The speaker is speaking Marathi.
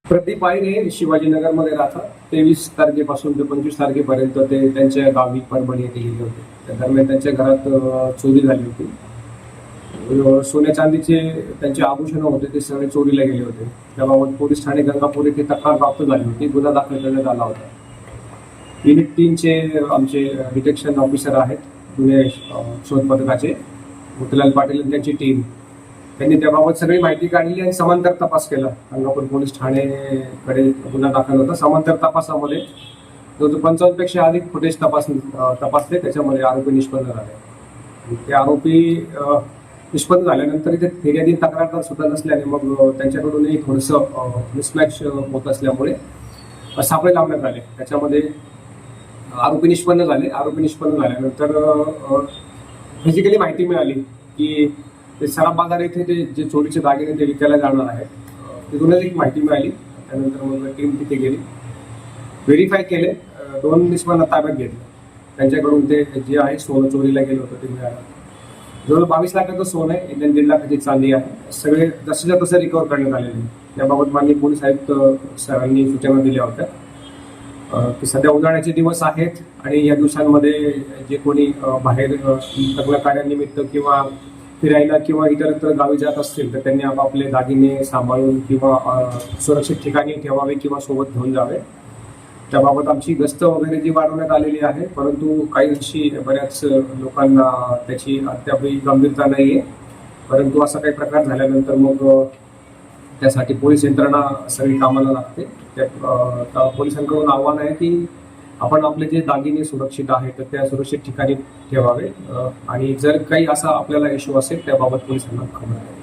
प्रदीप आईरे शिवाजीनगरमध्ये राहतात. 23 तारखेपासून ते 25 तारखेपर्यंत ते त्यांच्या गावी परभणी येथे गेले होते. त्या दरम्यान त्यांच्या घरात चोरी झाली होती. सोन्या चांदीचे त्यांचे आभूषण होते ते सगळे चोरीला गेले होते. त्याबाबत पोलीस ठाणे गंगापूर येथे तक्रार प्राप्त झाली होती. गुन्हा दाखल करण्यात आला होता. युनिट 3चे आमचे डिटेक्शन ऑफिसर आहेत पुणे शोध पथकाचे मोतीलाल पाटील आणि त्यांची टीम, त्यांनी त्याबाबत सगळी माहिती काढली आणि समांतर तपास केला. गंगापूर पोलीस ठाणेकडे गुन्हा दाखल होता. समांतर तपासामध्ये जो 55 पेक्षा अधिक फुटेज तपासले, त्याच्यामध्ये आरोपी निष्पन्न झाले. ते आरोपी निष्पन्न झाल्यानंतर इथे फिर्यादी तक्रारदार सुद्धा नसल्याने मग त्यांच्याकडूनही थोडंसं मिसमॅच होत असल्यामुळे सापळे लावण्यात आले. त्याच्यामध्ये आरोपी निष्पन्न झाले. आरोपी निष्पन्न झाल्यानंतर फिजिकली माहिती मिळाली की ते सराफ बाजार येथे ते जे चोरीचे दागिने ते विकायला जाणार आहेत. तिथूनच एक माहिती मिळाली. त्यानंतर मग टीम तिथे गेली, व्हेरीफाय केले, 2 निष्पन्न ताब्यात घेतले. त्यांच्याकडून ते जे आहे सोनं चोरीला गेलं होतं ते मिळालं. जवळ 22 लाखाचं सोनं आहे, 1.5 लाखाची चांदी आहे. सगळे जसेच्या तसे रिकव्हर करण्यात आलेले. याबाबत माननीय पोलीस आयुक्त सरांनी सूचना दिल्या होत्या की सध्या उन्हाळ्याचे दिवस आहेत आणि या दिवसांमध्ये जे कोणी बाहेर लग्न कार्यानिमित्त किंवा फिरायला किंवा इतरत्र गावी जात असतील तर त्यांनी आपापले दागिने सांभाळून किंवा सुरक्षित ठिकाणी ठेवावे किंवा सोबत घेऊन जावे. त्याबाबत आमची गस्त वगैरे जी वाढवण्यात आलेली आहे, परंतु काही अंशी बऱ्याच लोकांना त्याची अद्यापही गंभीरता नाही आहे. परंतु असा काही प्रकार झाल्यानंतर मग त्यासाठी पोलीस यंत्रणा सगळी कामाला लागते. त्या पोलिसांकडून आव्हान आहे की आपण आपले जे दागिने सुरक्षित आहेत तर त्या सुरक्षित ठिकाणी ठेवावे आणि जर काही असा आपल्याला इश्यू असेल त्याबाबत पोलिसांना खबर आहे.